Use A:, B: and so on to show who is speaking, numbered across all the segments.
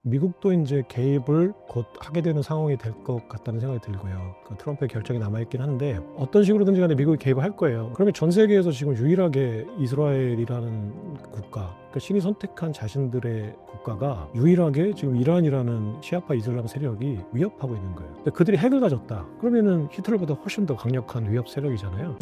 A: 미국도 이제 개입을 곧 하게 되는 상황이 될 것 같다는 생각이 들고요. 그 트럼프의 결정이 남아있긴 한데 어떤 식으로든지 간에 미국이 개입을 할 거예요. 그러면 전 세계에서 지금 유일하게 이스라엘이라는 국가, 그러니까 신이 선택한 자신들의 국가가 유일하게 지금 이란이라는 시아파 이슬람 세력이 위협하고 있는 거예요. 근데 그들이 핵을 가졌다. 그러면은 히틀러보다 훨씬 더 강력한 위협 세력이잖아요.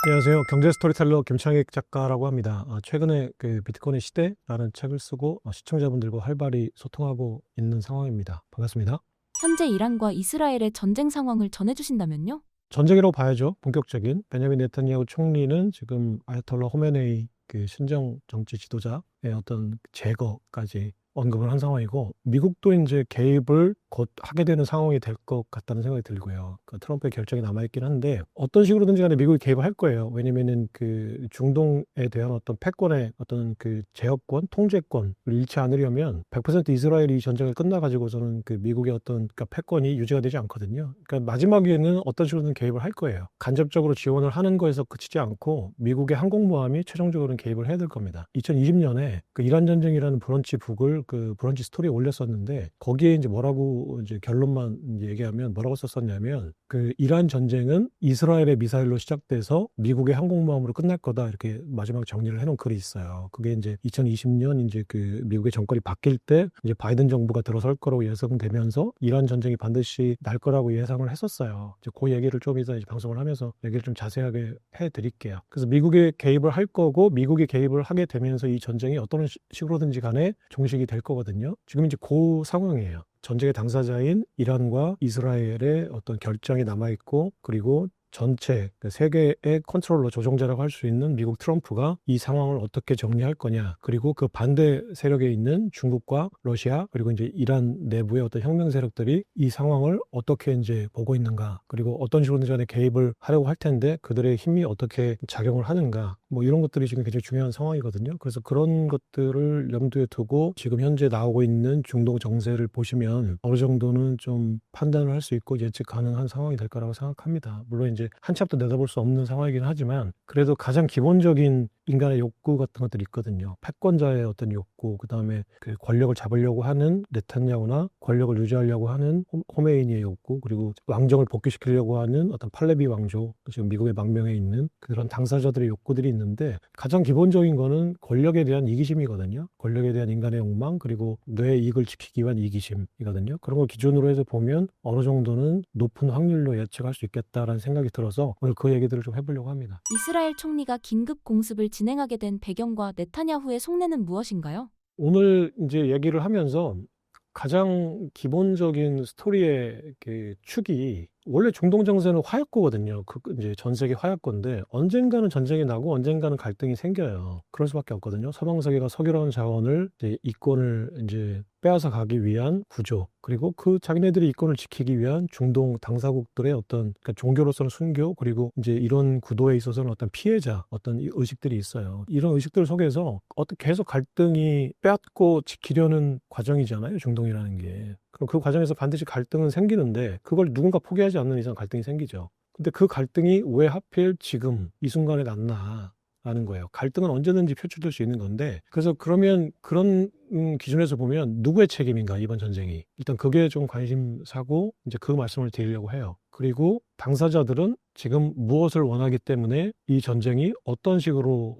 A: 안녕하세요. 경제 스토리텔러 김창익 작가라고 합니다. 최근에 그 비트코인의 시대라는 책을 쓰고 시청자분들과 활발히 소통하고 있는 상황입니다. 반갑습니다.
B: 현재 이란과 이스라엘의 전쟁 상황을 전해주신다면요?
A: 전쟁이라고 봐야죠. 본격적인. 베냐민 네타냐후 총리는 지금 아야톨라 호메네이 그 신정 정치 지도자의 어떤 제거까지 언급을 한 상황이고, 미국도 이제 개입을 곧 하게 되는 상황이 될 것 같다는 생각이 들고요. 그 트럼프의 결정이 남아있긴 한데 어떤 식으로든지 간에 미국이 개입을 할 거예요. 왜냐면은 그 중동에 대한 어떤 패권의 어떤 그 제어권, 통제권을 잃지 않으려면 100% 이스라엘이 이 전쟁을 끝나가지고서는 그 미국의 어떤 그러니까 패권이 유지가 되지 않거든요. 그러니까 마지막에는 어떤 식으로든 개입을 할 거예요. 간접적으로 지원을 하는 거에서 그치지 않고 미국의 항공모함이 최종적으로는 개입을 해야 될 겁니다. 2020년에 그 이란 전쟁이라는 브런치 북을 그 브런치 스토리에 올렸었는데, 거기에 이제 뭐라고 이제 결론만 이제 얘기하면 뭐라고 썼었냐면, 그 이란 전쟁은 이스라엘의 미사일로 시작돼서 미국의 항공모함으로 끝날 거다, 이렇게 마지막 정리를 해놓은 글이 있어요. 그게 이제 2020년 이제 그 미국의 정권이 바뀔 때 이제 바이든 정부가 들어설 거라고 예상되면서 이란 전쟁이 반드시 날 거라고 예상을 했었어요. 이제 그 얘기를 좀 이따 이제 방송을 하면서 얘기를 좀 자세하게 해드릴게요. 그래서 미국의 개입을 할 거고, 미국이 개입을 하게 되면서 이 전쟁이 어떤 식으로든지 간에 종식이 될 거거든요. 지금 이제 그 상황이에요. 전쟁의 당사자인 이란과 이스라엘의 어떤 결정이 남아있고, 그리고 전체 세계의 컨트롤러 조종자라고 할 수 있는 미국 트럼프가 이 상황을 어떻게 정리할 거냐, 그리고 그 반대 세력에 있는 중국과 러시아, 그리고 이제 이란 내부의 어떤 혁명 세력들이 이 상황을 어떻게 이제 보고 있는가, 그리고 어떤 식으로든 간에 개입을 하려고 할 텐데 그들의 힘이 어떻게 작용을 하는가, 뭐 이런 것들이 지금 굉장히 중요한 상황이거든요. 그래서 그런 것들을 염두에 두고 지금 현재 나오고 있는 중동 정세를 보시면 어느 정도는 좀 판단을 할 수 있고 예측 가능한 상황이 될 거라고 생각합니다. 물론 이제 한 치 앞도 내다볼 수 없는 상황이긴 하지만, 그래도 가장 기본적인 인간의 욕구 같은 것들이 있거든요. 패권자의 어떤 욕구, 그 다음에 그 권력을 잡으려고 하는 네탄야후나 권력을 유지하려고 하는 호메이니의 욕구, 그리고 왕정을 복귀시키려고 하는 어떤 팔레비 왕조, 지금 미국의 망명에 있는 그런 당사자들의 욕구들이 있는데, 가장 기본적인 거는 권력에 대한 이기심이거든요. 권력에 대한 인간의 욕망, 그리고 뇌 이익을 지키기 위한 이기심이거든요. 그런 걸 기준으로 해서 보면 어느 정도는 높은 확률로 예측할 수 있겠다라는 생각이 들어서 오늘 그 얘기들을 좀 해보려고 합니다.
B: 이스라엘 총리가 긴급 공습을 진행하게 된 배경과 네타냐후의 속내는 무엇인가요?
A: 오늘 이제 얘기를 하면서 가장 기본적인 스토리의 그 축이, 원래 중동 정세는 화약고거든요. 그 이제 전 세계 화약고인데 언젠가는 전쟁이 나고 언젠가는 갈등이 생겨요. 그럴 수밖에 없거든요. 서방 세계가 석유라는 자원을 이제 이권을 이제 빼앗아 가기 위한 구조, 그리고 그 자기네들이 이권을 지키기 위한 중동 당사국들의 어떤, 그러니까 종교로서는 순교, 그리고 이제 이런 구도에 있어서는 어떤 피해자, 어떤 의식들이 있어요. 이런 의식들 속에서 어떤 계속 갈등이 빼앗고 지키려는 과정이잖아요, 중동이라는 게. 그럼 그 과정에서 반드시 갈등은 생기는데 그걸 누군가 포기하지 않는 이상 갈등이 생기죠. 근데 그 갈등이 왜 하필 지금 이 순간에 났나 라는 거예요. 갈등은 언제든지 표출될 수 있는 건데, 그래서 그러면 그런 기준에서 보면 누구의 책임인가, 이번 전쟁이. 일단 그게 좀 관심사고, 이제 그 말씀을 드리려고 해요. 그리고 당사자들은 지금 무엇을 원하기 때문에 이 전쟁이 어떤 식으로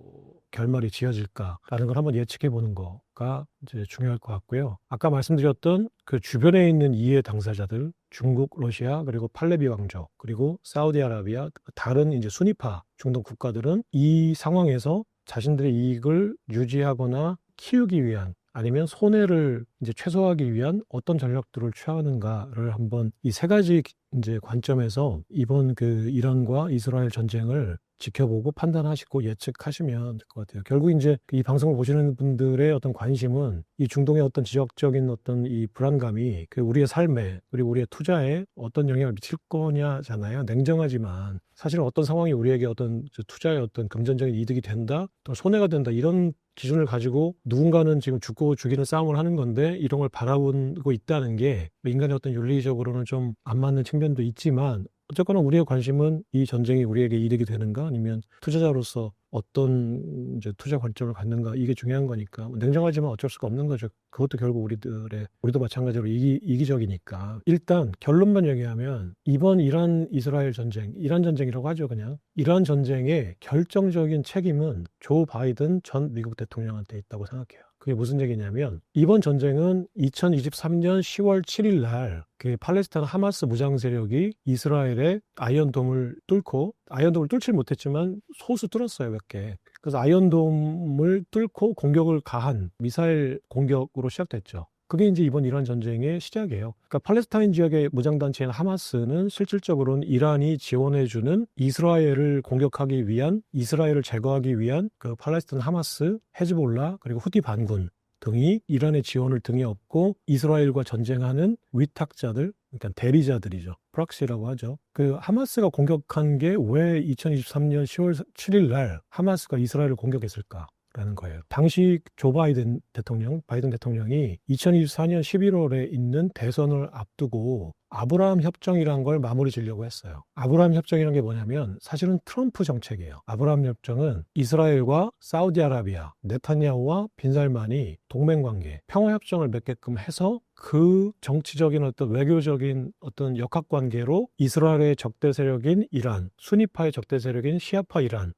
A: 결말이 지어질까라는 걸 한번 예측해 보는 거가 이제 중요할 것 같고요. 아까 말씀드렸던 그 주변에 있는 이해 당사자들, 중국, 러시아, 그리고 팔레비 왕조, 그리고 사우디아라비아, 다른 이제 순위파 중동 국가들은 이 상황에서 자신들의 이익을 유지하거나 키우기 위한, 아니면 손해를 이제 최소화하기 위한 어떤 전략들을 취하는가를 한번 이 세 가지 이제 관점에서 이번 그 이란과 이스라엘 전쟁을 지켜보고 판단하시고 예측하시면 될 것 같아요. 결국 이제 이 방송을 보시는 분들의 어떤 관심은 이 중동의 어떤 지역적인 어떤 이 불안감이 그 우리의 삶에, 그리고 우리의 투자에 어떤 영향을 미칠 거냐잖아요. 냉정하지만 사실은 어떤 상황이 우리에게 어떤 투자의 어떤 금전적인 이득이 된다, 또 손해가 된다, 이런 기준을 가지고 누군가는 지금 죽고 죽이는 싸움을 하는 건데 이런 걸 바라보고 있다는 게 인간의 어떤 윤리적으로는 좀 안 맞는 측면도 있지만, 어쨌거나 우리의 관심은 이 전쟁이 우리에게 이득이 되는가 아니면 투자자로서 어떤 이제 투자 관점을 갖는가 이게 중요한 거니까 냉정하지만 어쩔 수가 없는 거죠. 그것도 결국 우리도 마찬가지로 이기적이니까 일단 결론만 얘기하면 이번 이란 이스라엘 전쟁, 이란 전쟁이라고 하죠 그냥. 이란 전쟁의 결정적인 책임은 조 바이든 전 미국 대통령한테 있다고 생각해요. 그게 무슨 얘기냐면 이번 전쟁은 2023년 10월 7일 날 그 팔레스타인 하마스 무장 세력이 이스라엘의 아이언돔을 뚫지 못했지만 소수 뚫었어요 몇 개. 그래서 아이언돔을 뚫고 공격을 가한 미사일 공격으로 시작됐죠. 그게 이제 이번 이란 전쟁의 시작이에요. 그러니까 팔레스타인 지역의 무장단체인 하마스는 실질적으로는 이란이 지원해주는 이스라엘을 공격하기 위한, 이스라엘을 제거하기 위한 그 팔레스타인 하마스, 헤즈볼라, 그리고 후티 반군 등이 이란의 지원을 등에 업고 이스라엘과 전쟁하는 위탁자들, 그러니까 대리자들이죠. 프락시라고 하죠. 그 하마스가 공격한 게 왜 2023년 10월 7일 날 하마스가 이스라엘을 공격했을까? 라는 거예요. 당시 바이든 대통령이 2024년 11월에 있는 대선을 앞두고 아브라함 협정이라는 걸 마무리 지려고 했어요. 아브라함 협정이라는 게 뭐냐면 사실은 트럼프 정책이에요. 아브라함 협정은 이스라엘과 사우디아라비아, 네타냐후와 빈살만이 동맹관계, 평화협정을 맺게끔 해서 그 정치적인 어떤 외교적인 어떤 역학관계로 이스라엘의 적대 세력인 이란, 수니파의 적대 세력인 시아파 이란,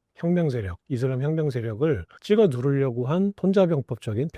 A: 이슬람 혁명 세력을 찍어 누르려고 한 병법적인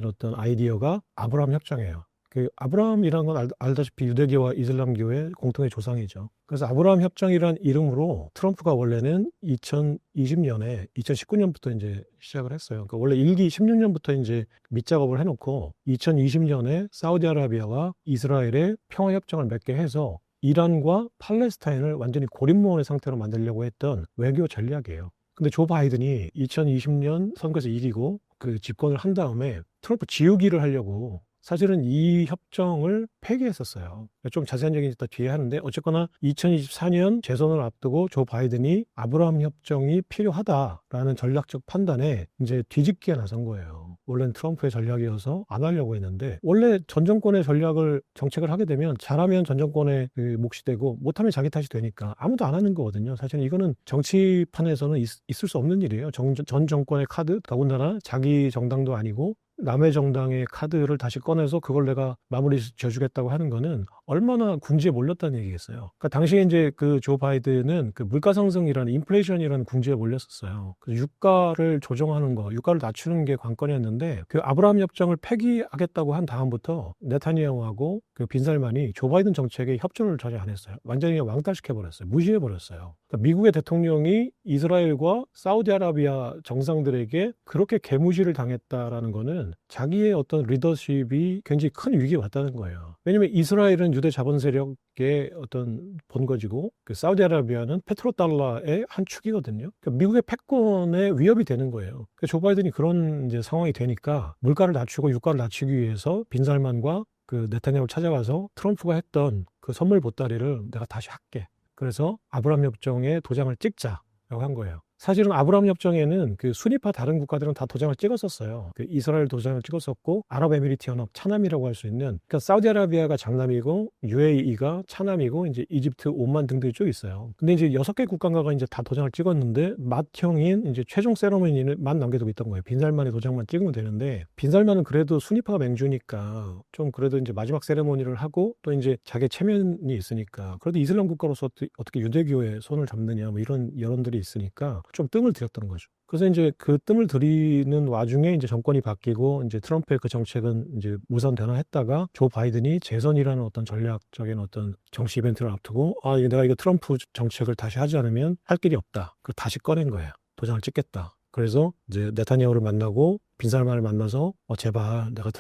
A: 어떤 아이디어가 아브라함 협정이에요. 그 아브라함이라는 건 알다시피 유대교와 이슬람교의 공통의 조상이죠. 그래서 아브라함 협정이란 이름으로 트럼프가 원래는 2019년부터 이제 시작을 했어요. 그러니까 원래 16년부터 이제 밑작업을 해놓고 2020년에 사우디아라비아와 이스라엘의 평화협정을 맺게 해서 이란과 팔레스타인을 완전히 고립무원의 상태로 만들려고 했던 외교 전략이에요. 근데 조 바이든이 2020년 선거에서 이기고 그 집권을 한 다음에 트럼프 지우기를 하려고 사실은 이 협정을 폐기했었어요. 좀 자세한 얘기는 이따 뒤에 하는데 어쨌거나 2024년 재선을 앞두고 조 바이든이 아브라함 협정이 필요하다라는 전략적 판단에 이제 뒤집기에 나선 거예요. 원래는 트럼프의 전략이어서 안 하려고 했는데 원래 전 정권의 정책을 하게 되면 잘하면 전 정권의 그 몫이 되고 못하면 자기 탓이 되니까 아무도 안 하는 거거든요. 사실 이거는 정치판에서는 있을 수 없는 일이에요. 전 정권의 카드, 더군다나 자기 정당도 아니고 남의 정당의 카드를 다시 꺼내서 그걸 내가 마무리 지어주겠다고 하는 거는 얼마나 궁지에 몰렸다는 얘기겠어요. 그러니까 당시에 이제 그 조 바이든은 그 물가 상승이라는 인플레이션이라는 궁지에 몰렸었어요. 그래서 유가를 조정하는 거, 유가를 낮추는 게 관건이었는데 그 아브라함 협정을 폐기하겠다고 한 다음부터 네타냐후하고 그 빈살만이 조 바이든 정책에 협조를 전혀 안 했어요. 완전히 왕따시켜버렸어요. 무시해버렸어요. 그러니까 미국의 대통령이 이스라엘과 사우디아라비아 정상들에게 그렇게 개무시를 당했다라는 거는 자기의 어떤 리더십이 굉장히 큰 위기에 왔다는 거예요. 왜냐하면 이스라엘은 유대 자본 세력의 어떤 본거지고 그 사우디아라비아는 페트로달러의 한 축이거든요. 그러니까 미국의 패권에 위협이 되는 거예요. 그러니까 조 바이든이 그런 이제 상황이 되니까 물가를 낮추고 유가를 낮추기 위해서 빈살만과 그 네타냐후를 찾아가서 트럼프가 했던 그 선물 보따리를 내가 다시 할게. 그래서 아브라함 협정에 도장을 찍자라고 한 거예요. 사실은 아브라함 협정에는 그 수니파 다른 국가들은 다 도장을 찍었었어요. 그 이스라엘 도장을 찍었었고 아랍에미리트 연합 차남이라고 할 수 있는 그러니까 사우디아라비아가 장남이고 UAE가 차남이고 이제 이집트, 오만 등등이 쭉 있어요. 근데 이제 6개 국가가 이제 다 도장을 찍었는데 맏형인 이제 최종 세러머니만 남겨두고 있던 거예요. 빈살만의 도장만 찍으면 되는데 빈살만은 그래도 수니파가 맹주니까 좀 그래도 이제 마지막 세레모니를 하고 또 이제 자기 체면이 있으니까 그래도 이슬람 국가로서 어떻게 유대교에 손을 잡느냐 뭐 이런 여론들이 있으니까 좀 뜸을 들였던 거죠. 그래서 이제 그 뜸을 들이는 와중에 이제 정권이 바뀌고 이제 트럼프의 그 정책은 이제 무산 변화했다가 조 바이든이 재선이라는 어떤 전략적인 어떤 정치 이벤트를 앞두고 내가 이거 트럼프 정책을 다시 하지 않으면 할 길이 없다. 그걸 다시 꺼낸 거예요. 도장을 찍겠다. 그래서 이제 네타냐후를 만나고 빈살만을 만나서 제발 내가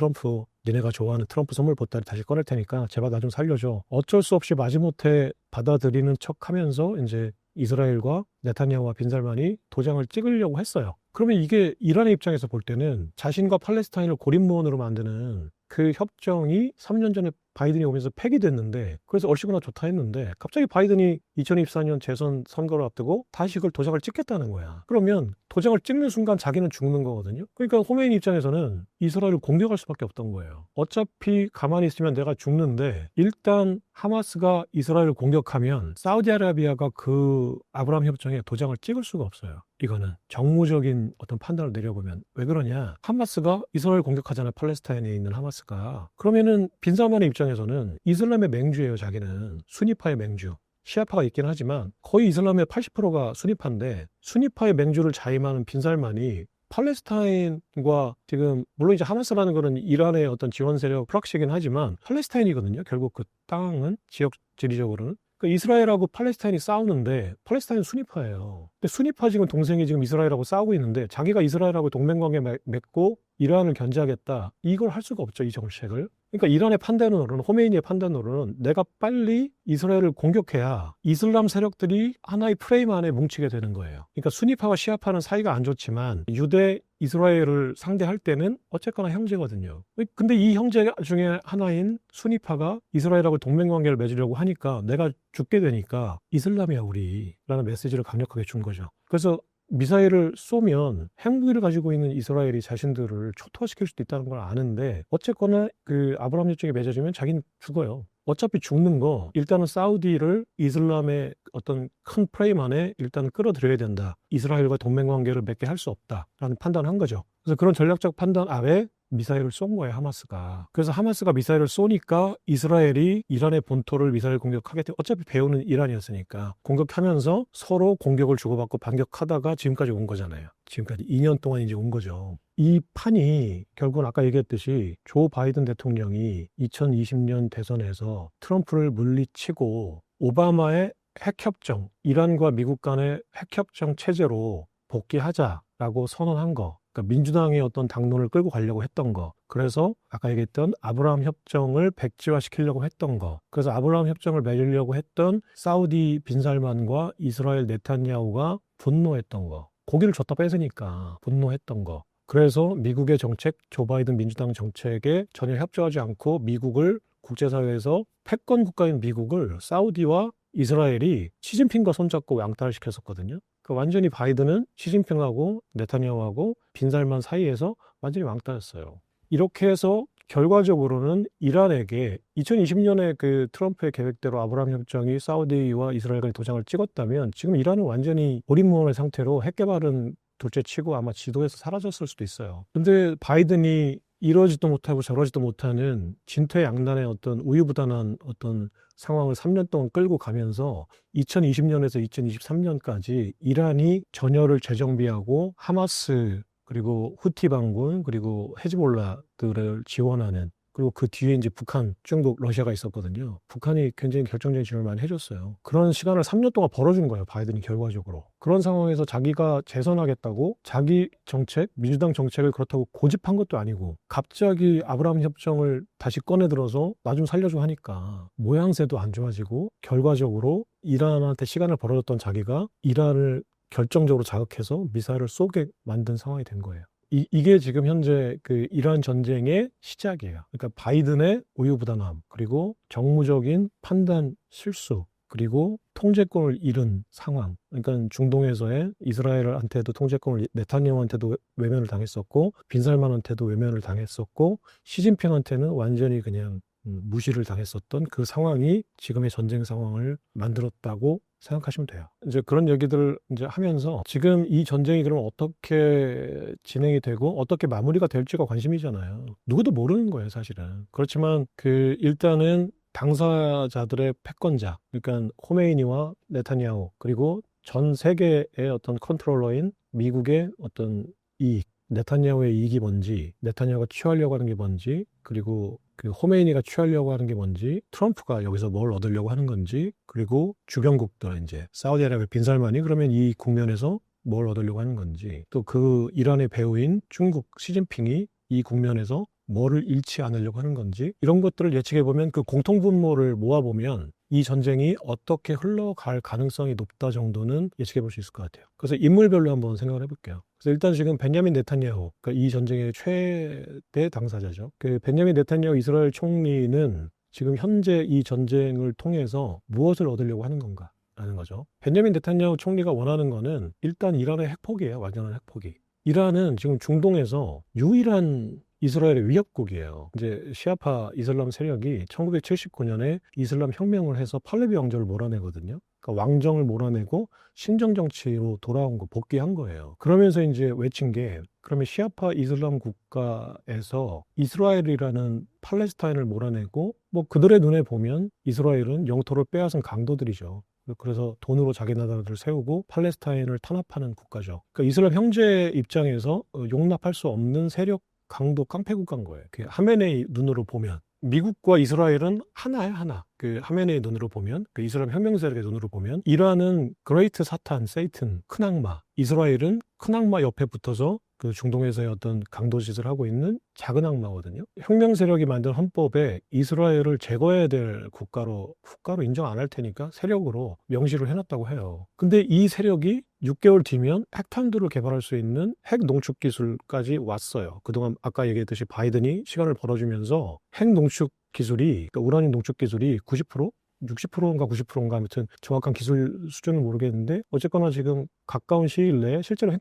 A: 니네가 좋아하는 트럼프 선물 보따리 다시 꺼낼 테니까 제발 나 좀 살려줘. 어쩔 수 없이 마지못해 받아들이는 척하면서 이제 이스라엘과 네타냐후와 빈살만이 도장을 찍으려고 했어요. 그러면 이게 이란의 입장에서 볼 때는 자신과 팔레스타인을 고립무원으로 만드는 그 협정이 3년 전에 바이든이 오면서 폐기됐는데 그래서 얼씨구나 좋다 했는데 갑자기 바이든이 2024년 재선 선거를 앞두고 다시 그걸 도장을 찍겠다는 거야. 그러면 도장을 찍는 순간 자기는 죽는 거거든요. 그러니까 호메이니 입장에서는 이스라엘을 공격할 수밖에 없던 거예요. 어차피 가만히 있으면 내가 죽는데 일단 하마스가 이스라엘을 공격하면 사우디아라비아가 그 아브라함 협정에 도장을 찍을 수가 없어요. 이거는 정무적인 어떤 판단을 내려보면 왜 그러냐? 하마스가 이스라엘 공격하잖아요. 팔레스타인에 있는 하마스가. 그러면은 빈살만의 입장에서는 이슬람의 맹주예요. 자기는 순위파의 맹주. 시아파가 있긴 하지만 거의 이슬람의 80%가 순위파인데 순위파의 맹주를 자임하는 빈살만이 팔레스타인과 지금 물론 이제 하마스라는 거는 이란의 어떤 지원 세력 프락시긴 하지만 팔레스타인이거든요. 결국 그 땅은 지역 지리적으로는 그러니까 이스라엘하고 팔레스타인이 싸우는데 팔레스타인은 순위파예요. 근데 순위파 지금 동생이 지금 이스라엘하고 싸우고 있는데 자기가 이스라엘하고 동맹관계 맺고 이란을 견제하겠다. 이걸 할 수가 없죠. 이 정책을. 그러니까 이란의 판단으로는 호메이니의 판단으로는 내가 빨리 이스라엘을 공격해야 이슬람 세력들이 하나의 프레임 안에 뭉치게 되는 거예요. 그러니까 순위파와 시아파는 사이가 안 좋지만 유대 이스라엘을 상대할 때는 어쨌거나 형제거든요. 근데 이 형제 중에 하나인 순위파가 이스라엘하고 동맹관계를 맺으려고 하니까 내가 죽게 되니까 이슬람이야 우리라는 메시지를 강력하게 준 거죠. 그래서 미사일을 쏘면 핵무기를 가지고 있는 이스라엘이 자신들을 초토화시킬 수도 있다는 걸 아는데 어쨌거나 그 아브라함 협정이 맺어지면 자기는 죽어요. 어차피 죽는 거 일단은 사우디를 이슬람의 어떤 큰 프레임 안에 일단 끌어들여야 된다. 이스라엘과 동맹관계를 맺게 할 수 없다라는 판단을 한 거죠. 그래서 그런 전략적 판단 아래 미사일을 쏜 거예요. 하마스가. 그래서 하마스가 미사일을 쏘니까 이스라엘이 이란의 본토를 미사일 공격하게 돼. 어차피 배후는 이란이었으니까 공격하면서 서로 공격을 주고받고 반격하다가 지금까지 온 거잖아요. 지금까지 2년 동안 이제 온 거죠. 이 판이 결국은 아까 얘기했듯이 조 바이든 대통령이 2020년 대선에서 트럼프를 물리치고 오바마의 핵협정, 이란과 미국 간의 핵협정 체제로 복귀하자라고 선언한 거. 그러니까 민주당의 어떤 당론을 끌고 가려고 했던 거. 그래서 아까 얘기했던 아브라함 협정을 백지화시키려고 했던 거. 그래서 아브라함 협정을 맺으려고 했던 사우디 빈살만과 이스라엘 네탄야후가 분노했던 거. 고기를 줬다 뺏으니까 분노했던 거. 그래서 미국의 정책, 조 바이든 민주당 정책에 전혀 협조하지 않고 미국을 국제사회에서 패권 국가인 미국을 사우디와 이스라엘이 시진핑과 손잡고 왕따를 시켰었거든요. 그 완전히 바이든은 시진핑하고 네타냐후하고 빈살만 사이에서 완전히 왕따였어요. 이렇게 해서 결과적으로는 이란에게 2020년에 그 트럼프의 계획대로 아브라함 협정이 사우디와 이스라엘 간에 도장을 찍었다면 지금 이란은 완전히 고립무원의 상태로 핵 개발은 둘째치고 아마 지도에서 사라졌을 수도 있어요. 근데 바이든이 이러지도 못하고 저러지도 못하는 진퇴양난의 어떤 우유부단한 어떤 상황을 3년 동안 끌고 가면서 2020년에서 2023년까지 이란이 전열을 재정비하고 하마스 그리고 후티 반군 그리고 헤즈볼라들을 지원하는 그리고 그 뒤에 이제 북한, 중국, 러시아가 있었거든요. 북한이 굉장히 결정적인 지원을 많이 해줬어요. 그런 시간을 3년 동안 벌어준 거예요. 바이든이 결과적으로. 그런 상황에서 자기가 재선하겠다고 자기 정책, 민주당 정책을 그렇다고 고집한 것도 아니고 갑자기 아브라함 협정을 다시 꺼내 들어서 나 좀 살려줘 하니까 모양새도 안 좋아지고 결과적으로 이란한테 시간을 벌어줬던 자기가 이란을 결정적으로 자극해서 미사일을 쏘게 만든 상황이 된 거예요. 이게 지금 현재 그 이란 전쟁의 시작이에요. 그러니까 바이든의 우유부단함, 그리고 정무적인 판단 실수, 그리고 통제권을 잃은 상황. 그러니까 중동에서의 이스라엘한테도 통제권을 네타냐후한테도 외면을 당했었고 빈살만한테도 외면을 당했었고 시진핑한테는 완전히 그냥 무시를 당했었던 그 상황이 지금의 전쟁 상황을 만들었다고 생각하시면 돼요. 이제 그런 얘기들을 이제 하면서 지금 이 전쟁이 그럼 어떻게 진행이 되고 어떻게 마무리가 될지가 관심이잖아요. 누구도 모르는 거예요, 사실은. 그렇지만 그 일단은 당사자들의 패권자, 그러니까 호메이니와 네타냐후 그리고 전 세계의 어떤 컨트롤러인 미국의 어떤 이익, 네타냐후의 이익이 뭔지, 네타냐후가 취하려고 하는 게 뭔지, 그리고 그 호메이니가 취하려고 하는 게 뭔지, 트럼프가 여기서 뭘 얻으려고 하는 건지, 그리고 주변국들 이제 사우디아라비아 빈살만이 그러면 이 국면에서 뭘 얻으려고 하는 건지, 또 그 이란의 배후인 중국 시진핑이 이 국면에서 뭐를 잃지 않으려고 하는 건지 이런 것들을 예측해 보면 그 공통분모를 모아 보면 이 전쟁이 어떻게 흘러갈 가능성이 높다 정도는 예측해 볼 수 있을 것 같아요. 그래서 인물별로 한번 생각을 해볼게요. 그래서 일단 지금 베냐민 네탄야후, 그러니까 이 전쟁의 최대 당사자죠. 그 베냐민 네탄야후 이스라엘 총리는 지금 현재 이 전쟁을 통해서 무엇을 얻으려고 하는 건가? 라는 거죠. 베냐민 네탄야후 총리가 원하는 거는 일단 이란의 핵포기예요. 완전한 핵포기. 이란은 지금 중동에서 유일한 이스라엘의 위협국이에요. 이제 시아파 이슬람 세력이 1979년에 이슬람 혁명을 해서 팔레비 왕조를 몰아내거든요. 그러니까 왕정을 몰아내고 신정 정치로 돌아온 거 복귀한 거예요. 그러면서 이제 외친 게 그러면 시아파 이슬람 국가에서 이스라엘이라는 팔레스타인을 몰아내고 뭐 그들의 눈에 보면 이스라엘은 영토를 빼앗은 강도들이죠. 그래서 돈으로 자기 나라를 세우고 팔레스타인을 탄압하는 국가죠. 그러니까 이슬람 형제 입장에서 용납할 수 없는 세력 강도 깡패 국가인 거예요. 그 하메네이 눈으로 보면 미국과 이스라엘은 하나야 하나. 그 하메네이 눈으로 보면 그 이슬람 혁명 세력의 눈으로 보면 이란은 그레이트 사탄, 세이튼, 큰 악마, 이스라엘은 큰 악마 옆에 붙어서 그 중동에서의 어떤 강도짓을 하고 있는 작은 악마거든요. 혁명 세력이 만든 헌법에 이스라엘을 제거해야 될 국가로 인정 안 할 테니까 세력으로 명시를 해놨다고 해요. 근데 이 세력이 6개월 뒤면 핵탄두를 개발할 수 있는 핵 농축 기술까지 왔어요. 그동안 아까 얘기했듯이 바이든이 시간을 벌어주면서 핵 농축 기술이, 그러니까 우라늄 농축 기술이 90%? 60%인가 90%인가 아무튼 정확한 기술 수준은 모르겠는데 어쨌거나 지금 가까운 시일 내에 실제로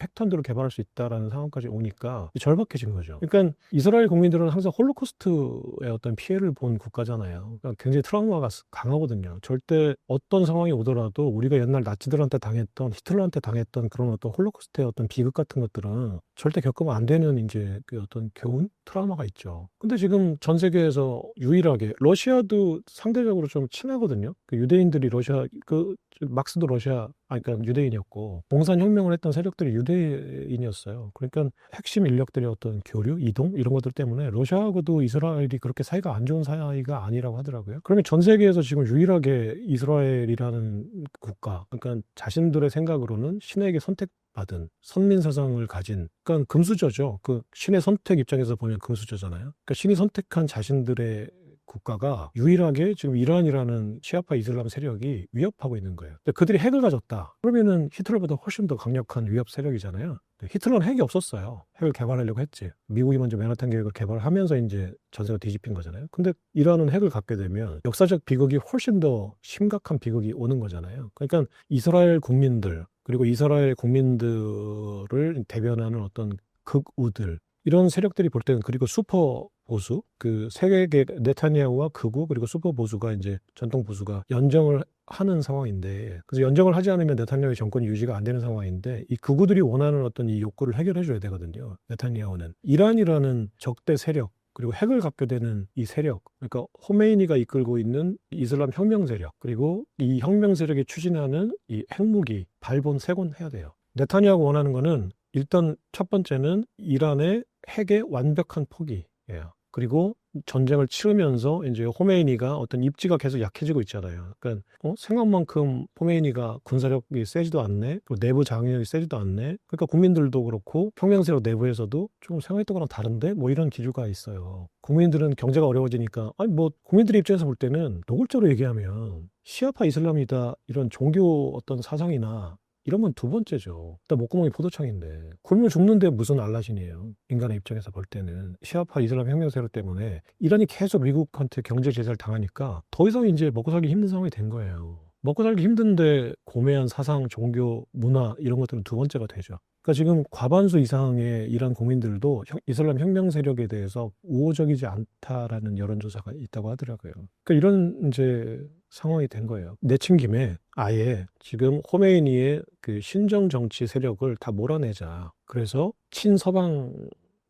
A: 핵탄두를 개발할 수 있다라는 상황까지 오니까 절박해진 거죠. 그러니까 이스라엘 국민들은 항상 홀로코스트의 어떤 피해를 본 국가잖아요. 그러니까 굉장히 트라우마가 강하거든요. 절대 어떤 상황이 오더라도 우리가 옛날 나치들한테 당했던 히틀러한테 당했던 그런 어떤 홀로코스트의 어떤 비극 같은 것들은 절대 겪으면 안 되는 이제 그 어떤 교훈? 트라우마가 있죠. 근데 지금 전 세계에서 유일하게 러시아도 상대적으로 좀 친하거든요. 그 유대인들이 러시아 그 막스도 러시아 그러니까 유대인이었고 공산혁명을 했던 세력들이 유대인이었어요. 그러니까 핵심 인력들의 어떤 교류, 이동 이런 것들 때문에 러시아하고도 이스라엘이 그렇게 사이가 안 좋은 사이가 아니라고 하더라고요. 그러면 전 세계에서 지금 유일하게 이스라엘이라는 국가, 그러니까 자신들의 생각으로는 신에게 선택받은 선민 사상을 가진, 그러니까 금수저죠. 그 신의 선택 입장에서 보면 금수저잖아요. 그러니까 신이 선택한 자신들의 국가가 유일하게 지금 이란이라는 시아파 이슬람 세력이 위협하고 있는 거예요. 근데 그들이 핵을 가졌다. 그러면은 히틀러보다 훨씬 더 강력한 위협 세력이잖아요. 히틀러는 핵이 없었어요. 핵을 개발하려고 했지. 미국이 먼저 맨하탄 계획을 개발하면서 이제 전세가 뒤집힌 거잖아요. 근데 이란은 핵을 갖게 되면 역사적 비극이 훨씬 더 심각한 비극이 오는 거잖아요. 그러니까 이스라엘 국민들 그리고 이스라엘 국민들을 대변하는 어떤 극우들 이런 세력들이 볼 때는 그리고 슈퍼 보수, 그 세계 네타냐후와 극우 그리고 슈퍼 보수가 이제 전통 보수가 연정을 하는 상황인데, 그래서 연정을 하지 않으면 네타냐후의 정권이 유지가 안 되는 상황인데 이 극우들이 원하는 어떤 이 욕구를 해결해 줘야 되거든요. 네타냐후는 이란이라는 적대 세력 그리고 핵을 갖게 되는 이 세력, 그러니까 호메이니가 이끌고 있는 이슬람 혁명 세력 그리고 이 혁명 세력이 추진하는 이 핵무기 발본 세곤해야 돼요. 네타냐후가 원하는 거는 일단 첫 번째는 이란의 핵의 완벽한 포기예요. 그리고 전쟁을 치르면서 이제 호메이니가 어떤 입지가 계속 약해지고 있잖아요. 그러니까 생각만큼 호메이니가 군사력이 세지도 않네, 그리고 내부 장악력이 세지도 않네. 그러니까 국민들도 그렇고 혁명세력 내부에서도 좀 생각했던 거랑 다른데 뭐 이런 기류가 있어요. 국민들은 경제가 어려워지니까 아니 뭐 국민들의 입장에서 볼 때는 노골적으로 얘기하면 시아파 이슬람이다 이런 종교 어떤 사상이나 이러면 두 번째죠. 일단 목구멍이 포도청인데 굶으면 죽는데 무슨 알라신이에요. 인간의 입장에서 볼 때는 시아파 이슬람 혁명 세력 때문에 이란이 계속 미국한테 경제 제재를 당하니까 더 이상 이제 먹고 살기 힘든 상황이 된 거예요. 먹고 살기 힘든데 고매한 사상, 종교, 문화 이런 것들은 두 번째가 되죠. 그러니까 지금 과반수 이상의 이란 국민들도 이슬람 혁명 세력에 대해서 우호적이지 않다라는 여론조사가 있다고 하더라고요. 그러니까 이런 이제 상황이 된 거예요. 내친 김에 아예 지금 호메이니의 그 신정 정치 세력을 다 몰아내자. 그래서 친서방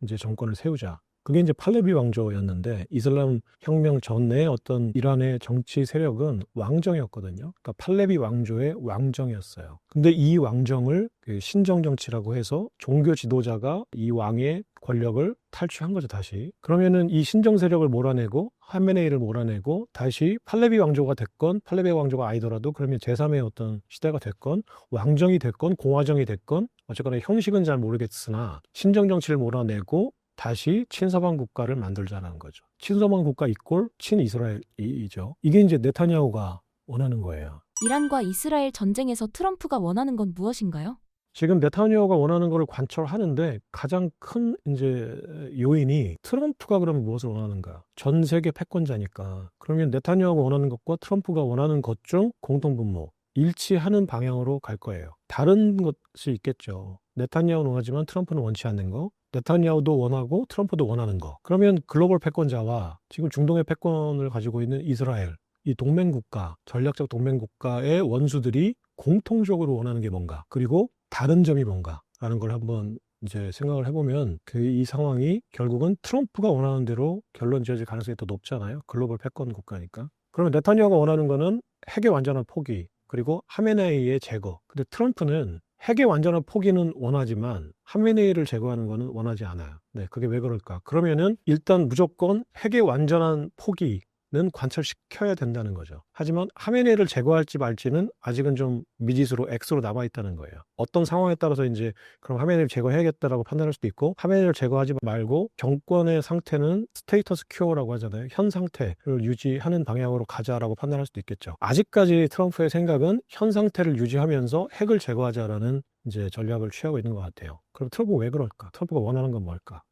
A: 이제 정권을 세우자. 그게 이제 팔레비 왕조였는데 이슬람 혁명 전에 어떤 이란의 정치 세력은 왕정이었거든요. 그러니까 팔레비 왕조의 왕정이었어요. 근데 이 왕정을 그 신정 정치라고 해서 종교 지도자가 이 왕의 권력을 탈취한 거죠, 다시. 그러면은 이 신정 세력을 몰아내고 하메네이를 몰아내고 다시 팔레비 왕조가 됐건 팔레비 왕조가 아니더라도 그러면 제3의 어떤 시대가 됐건 왕정이 됐건 공화정이 됐건 어쨌거나 형식은 잘 모르겠으나 신정 정치를 몰아내고 다시 친서방 국가를 만들자는 거죠. 친서방 국가 이꼴 친이스라엘이죠. 이게 이제 네타냐후가 원하는 거예요.
B: 이란과 이스라엘 전쟁에서 트럼프가 원하는 건 무엇인가요?
A: 지금 네타냐후가 원하는 것을 관철하는데 가장 큰 이제 요인이 트럼프가 그러면 무엇을 원하는가? 전 세계 패권자니까. 그러면 네타냐후가 원하는 것과 트럼프가 원하는 것 중 공통분모, 일치하는 방향으로 갈 거예요. 다른 것이 있겠죠. 네타냐후는 원하지만 트럼프는 원치 않는 거. 네타냐후도 원하고 트럼프도 원하는 거. 그러면 글로벌 패권자와 지금 중동의 패권을 가지고 있는 이스라엘, 이 동맹국가, 전략적 동맹국가의 원수들이 공통적으로 원하는 게 뭔가, 그리고 다른 점이 뭔가라는 걸 한번 이제 생각을 해보면 이 상황이 결국은 트럼프가 원하는 대로 결론 지어질 가능성이 더 높잖아요. 글로벌 패권 국가니까. 그러면 네타냐후가 원하는 거는 핵의 완전한 포기, 그리고 하메네이의 제거. 근데 트럼프는 핵의 완전한 포기는 원하지만 하메네이를 제거하는 거는 원하지 않아요. 네, 그게 왜 그럴까? 그러면은 일단 무조건 핵의 완전한 포기 는 관철시켜야 된다는 거죠. 하지만 하메네이를 제거할지 말지는 아직은 좀 미지수로 X로 남아있다는 거예요. 어떤 상황에 따라서 이제 그럼 하메네이를 제거해야겠다라고 판단할 수도 있고, 하메네이를 제거하지 말고 정권의 상태는 스테이터스 큐어라고 하잖아요. 현 상태를 유지하는 방향으로 가자라고 판단할 수도 있겠죠. 아직까지 트럼프의 생각은 현 상태를 유지하면서 핵을 제거하자라는 이제 전략을 취하고 있는 것 같아요. 그럼 트럼프가 왜 그럴까? 트럼프가 원하는 건 뭘까?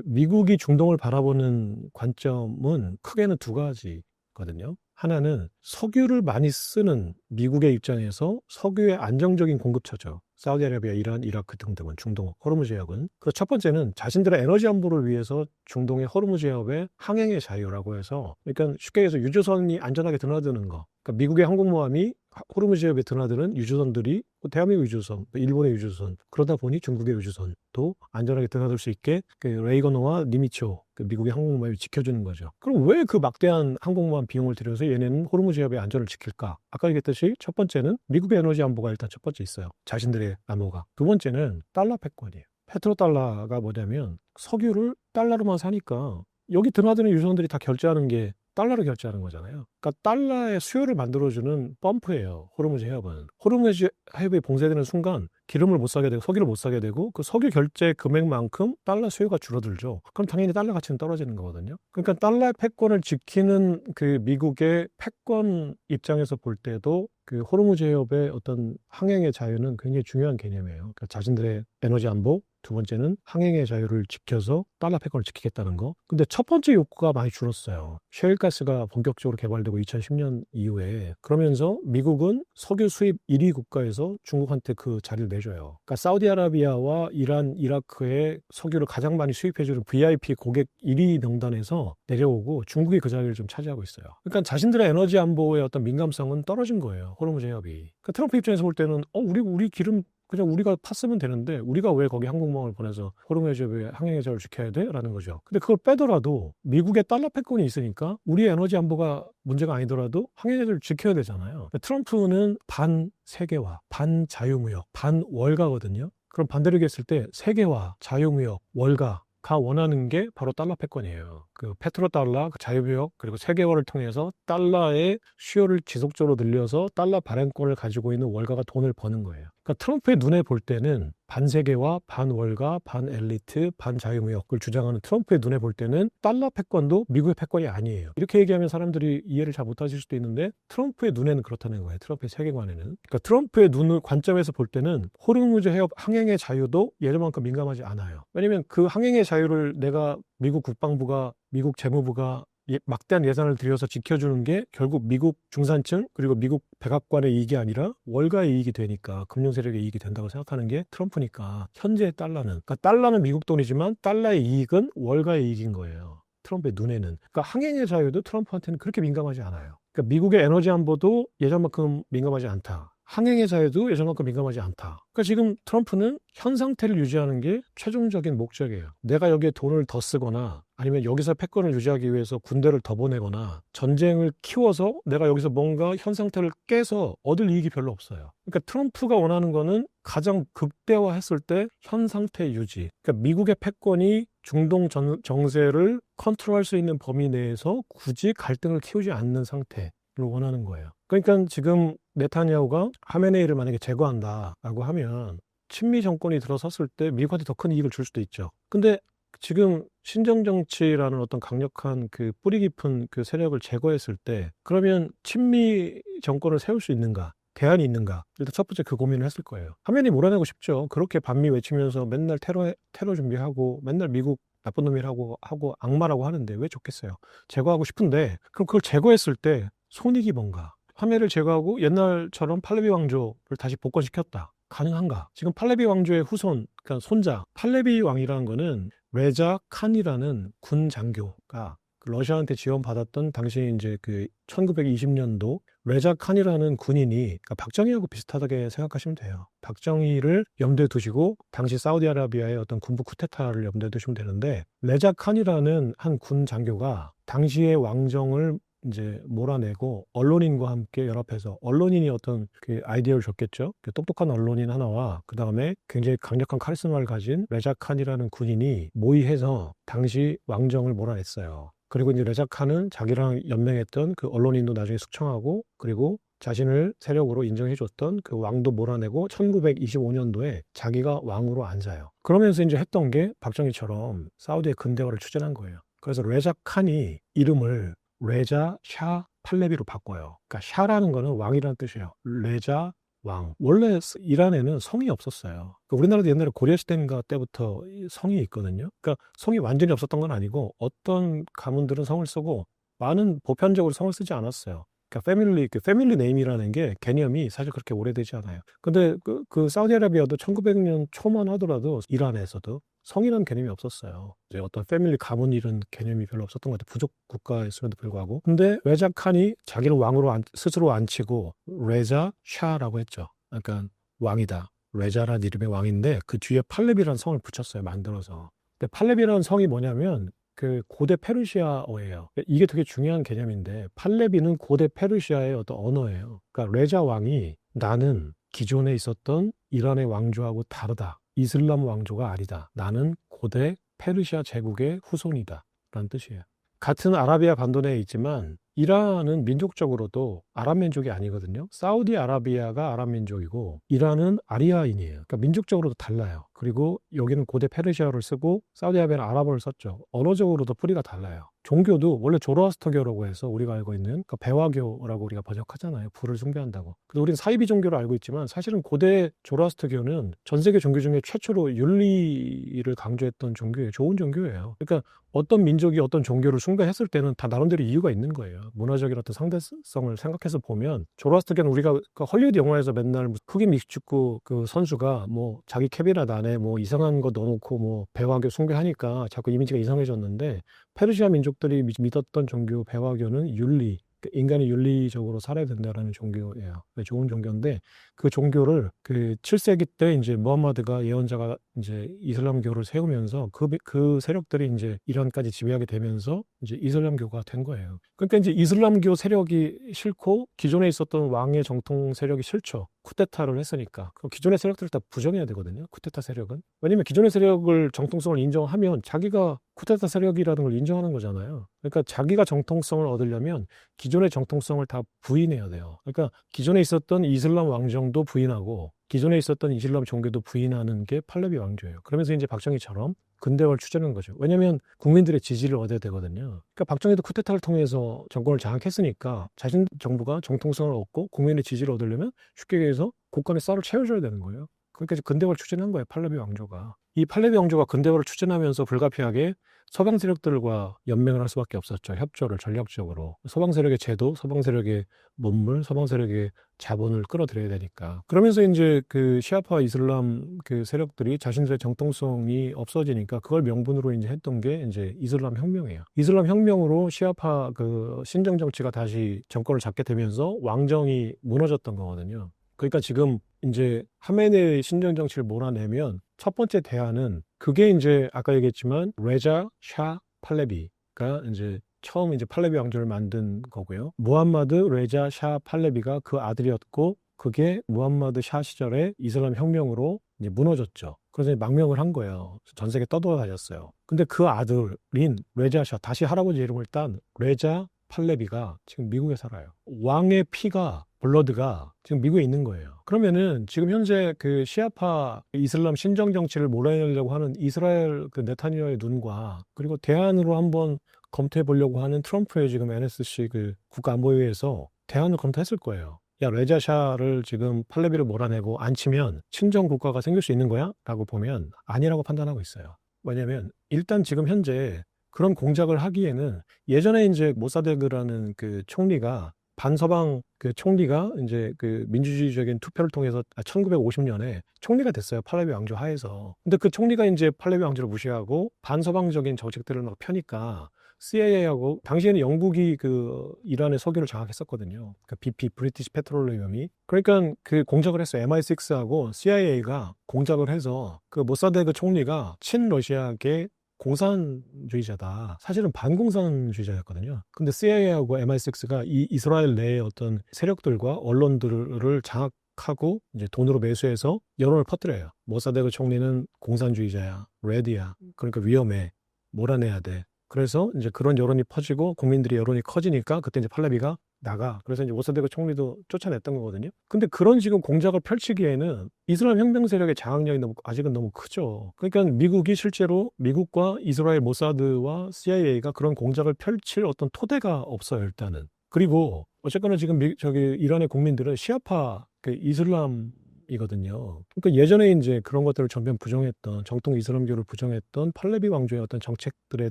A: 미국이 중동을 바라보는 관점은 크게는 두 가지거든요. 하나는 석유를 많이 쓰는 미국의 입장에서 석유의 안정적인 공급처죠. 사우디아라비아, 이란, 이라크 등등은 중동 호르무즈 해협은. 그 첫 번째는 자신들의 에너지 안보를 위해서 중동의 호르무즈 해협의 항행의 자유라고 해서, 그러니까 쉽게 해서 유조선이 안전하게 드나드는 거. 그러니까 미국의 항공모함이 호르무즈 해협에 드나드는 유조선들이 대한민국 유조선, 일본의 유조선, 그러다 보니 중국의 유조선도 안전하게 드나들 수 있게 레이건호와 니미초 미국의 항공모함이 지켜주는 거죠. 그럼 왜 그 막대한 항공모함 비용을 들여서 얘네는 호르무즈 해협의 안전을 지킬까? 아까 얘기했듯이 첫 번째는 미국의 에너지 안보가 일단 첫 번째 있어요. 자신들의 안보가. 두 번째는 달러 패권이에요. 페트로달러가 뭐냐면 석유를 달러로만 사니까 여기 드나드는 유조선들이 다 결제하는 게 달러로 결제하는 거잖아요. 그러니까 달러의 수요를 만들어주는 펌프예요. 호르무즈 해협은. 호르무즈 해협이 봉쇄되는 순간 기름을 못 사게 되고 석유를 못 사게 되고 그 석유 결제 금액만큼 달러 수요가 줄어들죠. 그럼 당연히 달러 가치는 떨어지는 거거든요. 그러니까 달러의 패권을 지키는 미국의 패권 입장에서 볼 때도 호르무즈 해협의 어떤 항행의 자유는 굉장히 중요한 개념이에요. 그러니까 자신들의 에너지 안보, 두 번째는 항행의 자유를 지켜서 달러 패권을 지키겠다는 거. 근데 첫 번째 욕구가 많이 줄었어요. 셰일가스가 본격적으로 개발되고 2010년 이후에. 그러면서 미국은 석유 수입 1위 국가에서 중국한테 그 자리를 내줘요. 그러니까 사우디아라비아와 이란, 이라크의 석유를 가장 많이 수입해주는 VIP 고객 1위 명단에서 내려오고 중국이 그 자리를 좀 차지하고 있어요. 그러니까 자신들의 에너지 안보의 어떤 민감성은 떨어진 거예요. 호르무즈 해협이. 그러니까 트럼프 입장에서 볼 때는 우리 기름 그냥 우리가 팠으면 되는데 우리가 왜 거기 항공모함을 보내서 호르무즈 해협의 항행의 자유를 지켜야 돼? 라는 거죠. 근데 그걸 빼더라도 미국의 달러 패권이 있으니까 우리의 에너지 안보가 문제가 아니더라도 항행의 자유를 지켜야 되잖아요. 트럼프는 반세계화, 반자유무역, 반월가거든요. 그럼 반대로 얘기했을 때 세계화, 자유무역, 월가가 원하는 게 바로 달러 패권이에요. 페트로달러, 자유무역, 그리고 세계화를 통해서 달러의 수요를 지속적으로 늘려서 달러 발행권을 가지고 있는 월가가 돈을 버는 거예요. 그러니까 트럼프의 눈에 볼 때는 반세계화, 반월가, 반엘리트, 반자유무역을 주장하는 트럼프의 눈에 볼 때는 달러 패권도 미국의 패권이 아니에요. 이렇게 얘기하면 사람들이 이해를 잘 못하실 수도 있는데 트럼프의 눈에는 그렇다는 거예요. 트럼프의 세계관에는. 그러니까 트럼프의 관점에서 볼 때는 호르무즈 해협 항행의 자유도 예전만큼 민감하지 않아요. 왜냐면 그 항행의 자유를 내가 미국 국방부가, 미국 재무부가 막대한 예산을 들여서 지켜주는 게 결국 미국 중산층 그리고 미국 백악관의 이익이 아니라 월가의 이익이 되니까, 금융 세력의 이익이 된다고 생각하는 게 트럼프니까. 현재의 달러는, 그러니까 달러는 미국 돈이지만 달러의 이익은 월가의 이익인 거예요. 트럼프의 눈에는. 그러니까 항행의 자유도 트럼프한테는 그렇게 민감하지 않아요. 그러니까 미국의 에너지 안보도 예전만큼 민감하지 않다. 항행의 자유도 예전만큼 민감하지 않다. 그러니까 지금 트럼프는 현 상태를 유지하는 게 최종적인 목적이에요. 내가 여기에 돈을 더 쓰거나 아니면 여기서 패권을 유지하기 위해서 군대를 더 보내거나 전쟁을 키워서 내가 여기서 뭔가 현 상태를 깨서 얻을 이익이 별로 없어요. 그러니까 트럼프가 원하는 거는 가장 극대화했을 때 현 상태 유지. 그러니까 미국의 패권이 중동 정세를 컨트롤할 수 있는 범위 내에서 굳이 갈등을 키우지 않는 상태를 원하는 거예요. 그러니까 지금 네타냐후가 하메네이를 만약에 제거한다라고 하면 친미 정권이 들어섰을 때 미국한테 더 큰 이익을 줄 수도 있죠. 근데 지금 신정정치라는 어떤 강력한 그 뿌리 깊은 그 세력을 제거했을 때 그러면 친미 정권을 세울 수 있는가? 대안이 있는가? 일단 첫 번째 그 고민을 했을 거예요. 화면이 몰아내고 싶죠. 그렇게 반미 외치면서 맨날 테러 준비하고 맨날 미국 나쁜 놈이라고 하고 악마라고 하는데 왜 좋겠어요? 제거하고 싶은데 그럼 그걸 제거했을 때 손익이 뭔가? 화면을 제거하고 옛날처럼 팔레비 왕조를 다시 복권시켰다. 가능한가? 지금 팔레비 왕조의 후손, 그러니까 손자 팔레비 왕이라는 거는 레자 칸이라는 군 장교가 그 러시아한테 지원받았던 당시 이제 그 1920년도 레자 칸이라는 군인이 그러니까 박정희하고 비슷하다게 생각하시면 돼요. 박정희를 염두에 두시고 당시 사우디아라비아의 어떤 군부 쿠데타를 염두에 두시면 되는데 레자 칸이라는 한 군 장교가 당시의 왕정을 이제 몰아내고 언론인과 함께 연합해서 언론인이 어떤 그 아이디어를 줬겠죠. 그 똑똑한 언론인 하나와 그 다음에 굉장히 강력한 카리스마를 가진 레자 칸이라는 군인이 모의해서 당시 왕정을 몰아냈어요. 그리고 이제 레자 칸은 자기랑 연맹했던 그 언론인도 나중에 숙청하고 그리고 자신을 세력으로 인정해줬던 그 왕도 몰아내고 1925년도에 자기가 왕으로 앉아요. 그러면서 이제 했던 게 박정희처럼 사우디의 근대화를 추진한 거예요. 그래서 레자 칸이 이름을 레자 샤 팔레비로 바꿔요. 그러니까 샤라는 거는 왕이라는 뜻이에요. 레자 왕. 원래 이란에는 성이 없었어요. 그러니까 우리나라도 옛날에 고려시대인가 때부터 성이 있거든요. 그러니까 성이 완전히 없었던 건 아니고 어떤 가문들은 성을 쓰고 많은 보편적으로 성을 쓰지 않았어요. 그러니까 패밀리 네임이라는 게 개념이 사실 그렇게 오래되지 않아요. 근데 그 사우디아라비아도 1900년 초만 하더라도 이란에서도 성이라는 개념이 없었어요. 이제 어떤 패밀리 가문 이런 개념이 별로 없었던 것 같아요. 부족 국가였음에도 불구하고. 근데 레자 칸이 자기를 왕으로 스스로 앉히고 레자 샤라고 했죠. 그러니까 왕이다. 레자라는 이름의 왕인데 그 뒤에 팔렙이라는 성을 붙였어요. 만들어서. 근데 팔렙이라는 성이 뭐냐면 그 고대 페르시아어예요. 이게 되게 중요한 개념인데 팔레비는 고대 페르시아의 어떤 언어예요. 그러니까 레자 왕이 나는 기존에 있었던 이란의 왕조하고 다르다. 이슬람 왕조가 아니다. 나는 고대 페르시아 제국의 후손이다. 라는 뜻이에요. 같은 아라비아 반도내에 있지만 이란은 민족적으로도 아랍 민족이 아니거든요. 사우디아라비아가 아랍 민족이고 이란은 아리아인이에요. 그러니까 민족적으로도 달라요. 그리고 여기는 고대 페르시아어를 쓰고 사우디아라비아는 아랍어를 썼죠. 언어적으로도 뿌리가 달라요. 종교도 원래 조로아스터교라고 해서 우리가 알고 있는 그러니까 배화교라고 우리가 번역하잖아요. 불을 숭배한다고. 근데 우리는 사이비 종교를 알고 있지만 사실은 고대 조로아스터교는 전 세계 종교 중에 최초로 윤리를 강조했던 종교예요. 좋은 종교예요. 그러니까 어떤 민족이 어떤 종교를 숭배했을 때는 다 나름대로 이유가 있는 거예요. 문화적인 어떤 상대성을 생각해서 보면 조로아스터교는 우리가 그 헐리우드 영화에서 맨날 흑인 믹스축구 그 선수가 뭐 자기 캐비넷 안에 뭐 이상한 거 넣어놓고 뭐 배화교 숭배하니까 자꾸 이미지가 이상해졌는데 페르시아 민족들이 믿었던 종교 배화교는 윤리, 인간이 윤리적으로 살아야 된다라는 종교예요. 좋은 종교인데 그 종교를 그 7세기 때 이제 무함마드가 예언자가 이제 이슬람교를 세우면서 그 세력들이 이제 이란까지 지배하게 되면서 이제 이슬람교가 된 거예요. 그러니까 이제 이슬람교 세력이 싫고 기존에 있었던 왕의 정통 세력이 싫죠. 쿠데타를 했으니까. 그럼 기존의 세력들을 다 부정해야 되거든요. 쿠데타 세력은. 왜냐면 기존의 세력을 정통성을 인정하면 자기가 쿠데타 세력이라는 걸 인정하는 거잖아요. 그러니까 자기가 정통성을 얻으려면 기존의 정통성을 다 부인해야 돼요. 그러니까 기존에 있었던 이슬람 왕정도 부인하고 기존에 있었던 이슬람 종교도 부인하는 게 팔레비 왕조예요. 그러면서 이제 박정희처럼 근대화를 추진하는 거죠. 왜냐하면 국민들의 지지를 얻어야 되거든요. 그러니까 박정희도 쿠데타를 통해서 정권을 장악했으니까 자신 정부가 정통성을 얻고 국민의 지지를 얻으려면 쉽게 얘기해서 국간의 쌀을 채워줘야 되는 거예요. 그러니까 이제 근대화를 추진한 거예요. 팔레비 왕조가. 이 팔레비 왕조가 근대화를 추진하면서 불가피하게 서방 세력들과 연맹을 할 수밖에 없었죠. 협조를 전략적으로. 서방 세력의 제도, 서방 세력의 문물, 서방 세력의 자본을 끌어들여야 되니까. 그러면서 이제 그 시아파 이슬람 그 세력들이 자신들의 정통성이 없어지니까 그걸 명분으로 이제 했던 게 이제 이슬람 혁명이에요. 이슬람 혁명으로 시아파 그 신정 정치가 다시 정권을 잡게 되면서 왕정이 무너졌던 거거든요. 그러니까 지금 이제 하메네의 신정 정치를 몰아내면 첫 번째 대안은 그게 이제 아까 얘기했지만 레자 샤 팔레비가 이제 처음 이제 팔레비 왕조를 만든 거고요. 무함마드 레자 샤 팔레비가 그 아들이었고 그게 무함마드 샤 시절에 이슬람 혁명으로 이제 무너졌죠. 그래서 망명을 한 거예요. 전 세계 떠돌아다녔어요. 근데 그 아들인 레자 샤 다시 할아버지 이름을 딴 레자 팔레비가 지금 미국에 살아요. 왕의 피가 블러드가 지금 미국에 있는 거예요. 그러면은 지금 현재 그 시아파 이슬람 신정 정치를 몰아내려고 하는 이스라엘 그 네타냐후의 눈과 그리고 대안으로 한번 검토해 보려고 하는 트럼프의 지금 NSC 그 국가안보회의에서 대안을 검토했을 거예요. 야, 레자샤를 지금 팔레비를 몰아내고 안 치면 친정 국가가 생길 수 있는 거야? 라고 보면 아니라고 판단하고 있어요. 왜냐면 일단 지금 현재 그런 공작을 하기에는 예전에 이제 모사데그라는 그 총리가 반서방 그 총리가 이제 그 민주주의적인 투표를 통해서 1950년에 총리가 됐어요. 팔레비 왕조 하에서. 근데 그 총리가 이제 팔레비 왕조를 무시하고 반서방적인 정책들을 막 펴니까 CIA하고 당시에는 영국이 그 이란의 석유를 장악했었거든요. 그 BP 브리티시 페트롤리움이. 그러니까 그 공작을 했어요. MI6하고 CIA가 공작을 해서 그 모사데그 총리가 친러시아계 공산주의자다. 사실은 반공산주의자였거든요. 근데 CIA하고 MI6가 이 이스라엘 내의 어떤 세력들과 언론들을 장악하고 이제 돈으로 매수해서 여론을 퍼뜨려요. 모사데그 총리는 공산주의자야, 레드야. 그러니까 위험해, 몰아내야 돼. 그래서 이제 그런 여론이 퍼지고 국민들이 여론이 커지니까 그때 이제 팔레비가 나가. 그래서 이제 모사데그 총리도 쫓아냈던 거거든요. 근데 그런 지금 공작을 펼치기에는 이스라엘 혁명 세력의 장악력이 아직은 너무 크죠. 그러니까 미국이 실제로 미국과 이스라엘 모사드와 CIA가 그런 공작을 펼칠 어떤 토대가 없어요, 일단은. 그리고 어쨌거나 지금 이란의 국민들은 시아파 그 이슬람이거든요. 그러니까 예전에 이제 그런 것들을 전면 부정했던 정통 이슬람교를 부정했던 팔레비 왕조의 어떤 정책들에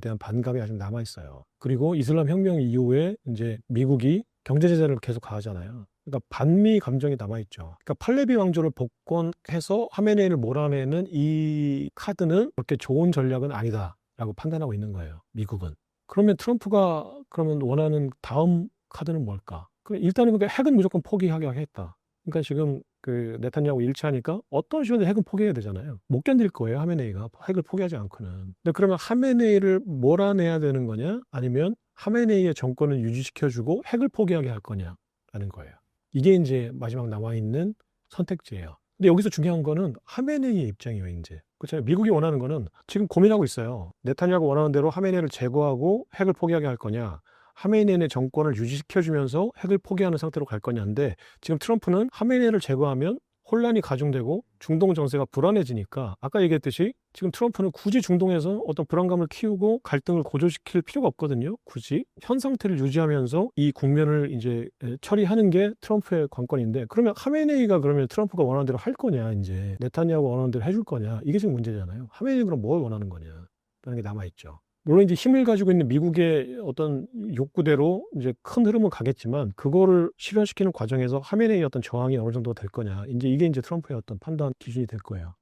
A: 대한 반감이 아직 남아 있어요. 그리고 이슬람 혁명 이후에 이제 미국이 경제 제재를 계속 가하잖아요. 그러니까 반미 감정이 남아 있죠. 그러니까 팔레비 왕조를 복권해서 하메네이를 몰아내는 이 카드는 그렇게 좋은 전략은 아니다라고 판단하고 있는 거예요. 미국은. 그러면 트럼프가 그러면 원하는 다음 카드는 뭘까? 일단은 그러니까 핵은 무조건 포기하게 하겠다. 그러니까 지금 그 네타냐후 일치하니까 어떤 식으로든 핵은 포기해야 되잖아요. 못 견딜 거예요, 하메네이가. 핵을 포기하지 않고는. 근데 그러면 하메네이를 몰아내야 되는 거냐? 아니면 하메네이의 정권을 유지시켜주고 핵을 포기하게 할 거냐라는 거예요. 이게 이제 마지막 남아있는 선택지예요. 근데 여기서 중요한 거는 하메네이의 입장이에요, 이제. 그렇잖아요. 미국이 원하는 거는 지금 고민하고 있어요. 네타냐후가 원하는 대로 하메네이를 제거하고 핵을 포기하게 할 거냐? 하메네이의 정권을 유지시켜주면서 핵을 포기하는 상태로 갈 거냐인데 지금 트럼프는 하메네이를 제거하면 혼란이 가중되고 중동 정세가 불안해지니까 아까 얘기했듯이 지금 트럼프는 굳이 중동에서 어떤 불안감을 키우고 갈등을 고조시킬 필요가 없거든요. 굳이 현 상태를 유지하면서 이 국면을 이제 처리하는 게 트럼프의 관건인데 그러면 하메네이가 그러면 트럼프가 원하는 대로 할 거냐 이제 네타냐후가 원하는 대로 해줄 거냐 이게 지금 문제잖아요. 하메네이가 그럼 뭘 원하는 거냐라는 게 남아있죠. 물론 이제 힘을 가지고 있는 미국의 어떤 욕구대로 이제 큰 흐름은 가겠지만 그거를 실현시키는 과정에서 하메네이의 어떤 저항이 어느 정도 될 거냐. 이제 이게 이제 트럼프의 어떤 판단 기준이 될 거예요.